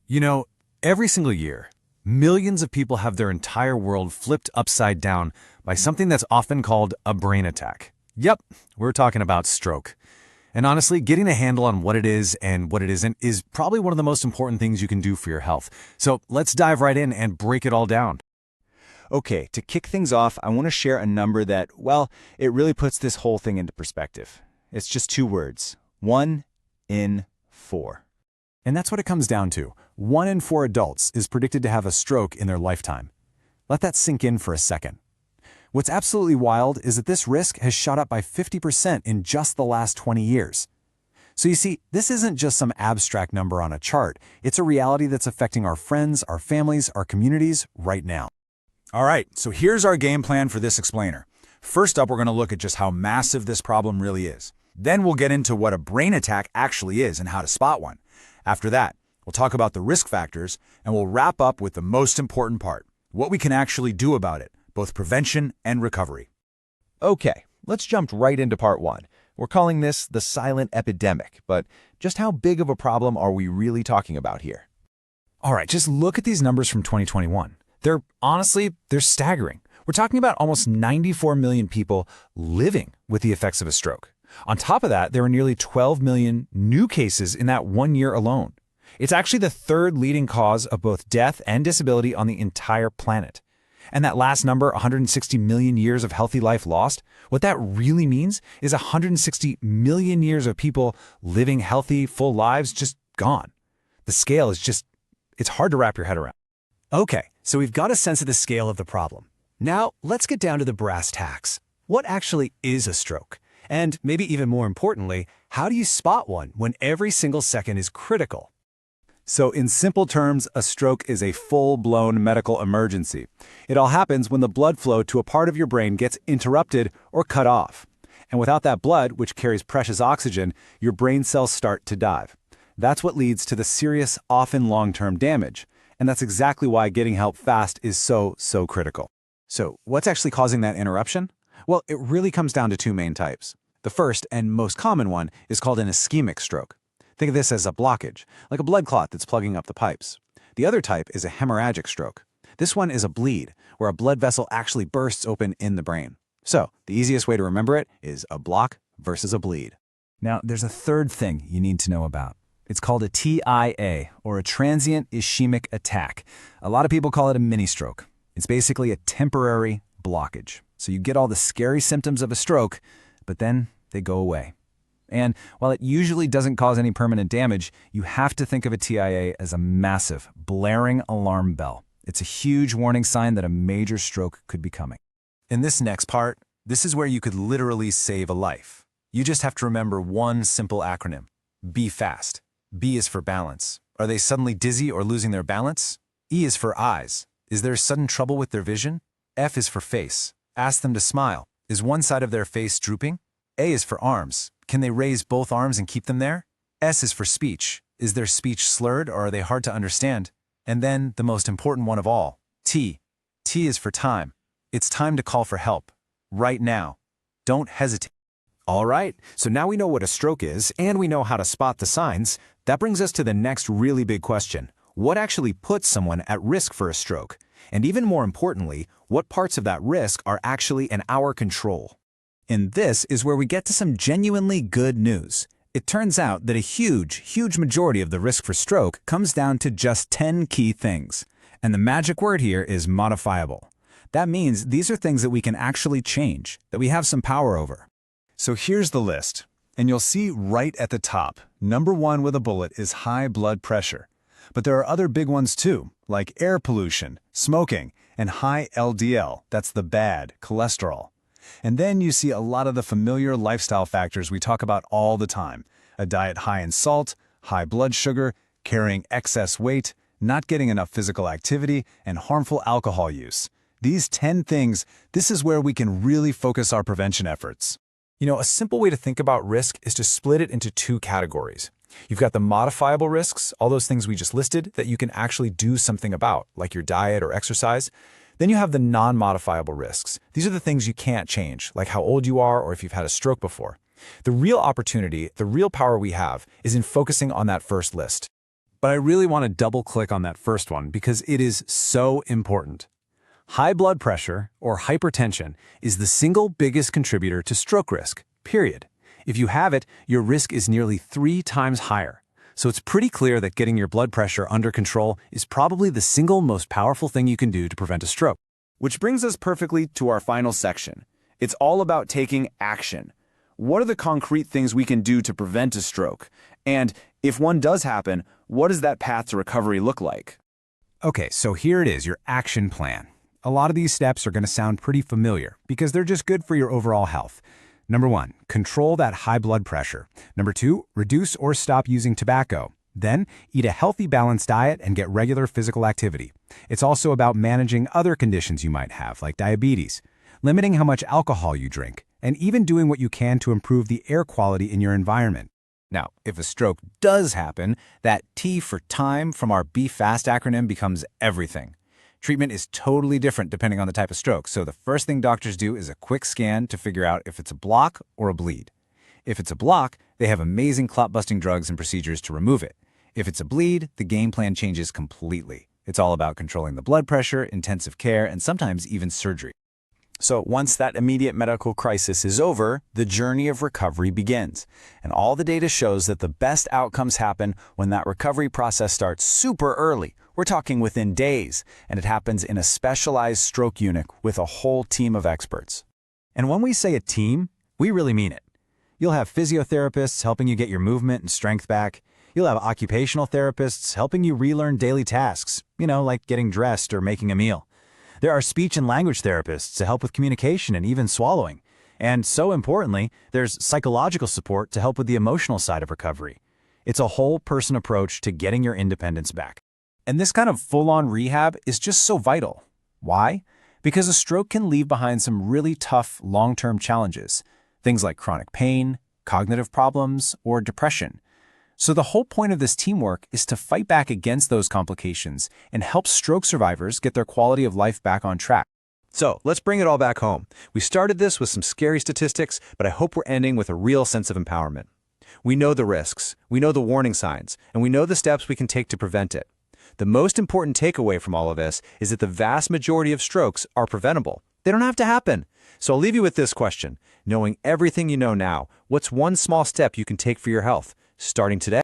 You know, every single year, millions of people have their entire world flipped upside down by something that's often called a brain attack. Yep, we're talking about stroke. And honestly, getting a handle on what it is and what it isn't is probably one of the most important things you can do for your health. So let's dive right in and break it all down. Okay, to kick things off, I want to share a number that, well, it really puts this whole thing into perspective. It's just two words: 1 in 4. And that's what it comes down to. 1 in 4 adults is predicted to have a stroke in their lifetime. Let that sink in for a second. What's absolutely wild is that this risk has shot up by 50% in just the last 20 years. So you see, this isn't just some abstract number on a chart. It's a reality that's affecting our friends, our families, our communities right now. All right, so here's our game plan for this explainer. First up, we're going to look at just how massive this problem really is. Then we'll get into what a brain attack actually is and how to spot one. After that, we'll talk about the risk factors, and we'll wrap up with the most important part: what we can actually do about it, both prevention and recovery. Okay, let's jump right into part 1. We're calling this the silent epidemic, but just how big of a problem are we really talking about here? All right, just look at these numbers from 2021. They're staggering. We're talking about almost 94 million people living with the effects of a stroke. On top of that, there are nearly 12 million new cases in that 1 year alone. It's actually the third leading cause of both death and disability on the entire planet. And that last number, 160 million years of healthy life lost, what that really means is 160 million years of people living healthy, full lives just gone. The scale is it's hard to wrap your head around. Okay, so we've got a sense of the scale of the problem. Now, let's get down to the brass tacks. What actually is a stroke? And maybe even more importantly, how do you spot one when every single second is critical? So in simple terms, a stroke is a full-blown medical emergency. It all happens when the blood flow to a part of your brain gets interrupted or cut off. And without that blood, which carries precious oxygen, your brain cells start to die. That's what leads to the serious, often long-term damage. And that's exactly why getting help fast is so critical. So what's actually causing that interruption? Well, it really comes down to two main types. The first and most common one is called an ischemic stroke. Think of this as a blockage, like a blood clot that's plugging up the pipes. The other type is a hemorrhagic stroke. This one is a bleed, where a blood vessel actually bursts open in the brain. So the easiest way to remember it is a block versus a bleed. Now, there's a third thing you need to know about. It's called a TIA, or a transient ischemic attack. A lot of people call it a mini stroke. It's basically a temporary blockage. So you get all the scary symptoms of a stroke, but then they go away. And while it usually doesn't cause any permanent damage, you have to think of a TIA as a massive, blaring alarm bell. It's a huge warning sign that a major stroke could be coming. In this next part, this is where you could literally save a life. You just have to remember one simple acronym: B FAST. B is for balance. Are they suddenly dizzy or losing their balance? E is for eyes. Is there sudden trouble with their vision? F is for face. Ask them to smile. Is one side of their face drooping? A is for arms. Can they raise both arms and keep them there? S is for speech. Is their speech slurred or are they hard to understand? And then the most important one of all, T. T is for time. It's time to call for help. Right now. Don't hesitate. All right, so now we know what a stroke is and we know how to spot the signs. That brings us to the next really big question. What actually puts someone at risk for a stroke? And even more importantly, what parts of that risk are actually in our control? And this is where we get to some genuinely good news. It turns out that a huge majority of the risk for stroke comes down to just 10 key things. And the magic word here is modifiable. That means these are things that we can actually change, that we have some power over. So here's the list, and you'll see right at the top, number 1 with a bullet is high blood pressure. But there are other big ones too, like air pollution, smoking, and high LDL, that's the bad, cholesterol. And then you see a lot of the familiar lifestyle factors we talk about all the time: a diet high in salt, high blood sugar, carrying excess weight, not getting enough physical activity, and harmful alcohol use. These 10 things, this is where we can really focus our prevention efforts. You know, a simple way to think about risk is to split it into 2 categories. You've got the modifiable risks, all those things we just listed that you can actually do something about, like your diet or exercise. Then you have the non-modifiable risks. These are the things you can't change, like how old you are or if you've had a stroke before. The real opportunity, the real power we have, is in focusing on that first list. but I really want to double-click on that first one because it is so important. High blood pressure, or hypertension, is the single biggest contributor to stroke risk, period. If you have it, your risk is nearly 3 times higher. So it's pretty clear that getting your blood pressure under control is probably the single most powerful thing you can do to prevent a stroke. Which brings us perfectly to our final section. It's all about taking action. What are the concrete things we can do to prevent a stroke? And if one does happen, what does that path to recovery look like? Okay, so here it is, your action plan. A lot of these steps are going to sound pretty familiar because they're just good for your overall health. Number 1, control that high blood pressure. Number 2, reduce or stop using tobacco. Then, eat a healthy, balanced diet and get regular physical activity. It's also about managing other conditions you might have, like diabetes, limiting how much alcohol you drink, and even doing what you can to improve the air quality in your environment. Now, if a stroke does happen, that T for time from our Be Fast acronym becomes everything. Treatment is totally different depending on the type of stroke, so the first thing doctors do is a quick scan to figure out if it's a block or a bleed. If it's a block, they have amazing clot-busting drugs and procedures to remove it. If it's a bleed, the game plan changes completely. It's all about controlling the blood pressure, intensive care, and sometimes even surgery. So once that immediate medical crisis is over, the journey of recovery begins. And all the data shows that the best outcomes happen when that recovery process starts super early. We're talking within days, and it happens in a specialized stroke unit with a whole team of experts. And when we say a team, we really mean it. You'll have physiotherapists helping you get your movement and strength back. You'll have occupational therapists helping you relearn daily tasks, like getting dressed or making a meal. There are speech and language therapists to help with communication and even swallowing. And so importantly, there's psychological support to help with the emotional side of recovery. It's a whole-person approach to getting your independence back. And this kind of full-on rehab is just so vital. Why? Because a stroke can leave behind some really tough long-term challenges, things like chronic pain, cognitive problems, or depression. So the whole point of this teamwork is to fight back against those complications and help stroke survivors get their quality of life back on track. So let's bring it all back home. We started this with some scary statistics, but I hope we're ending with a real sense of empowerment. We know the risks, we know the warning signs, and we know the steps we can take to prevent it. The most important takeaway from all of this is that the vast majority of strokes are preventable. They don't have to happen. So I'll leave you with this question. Knowing everything you know now, what's one small step you can take for your health, starting today?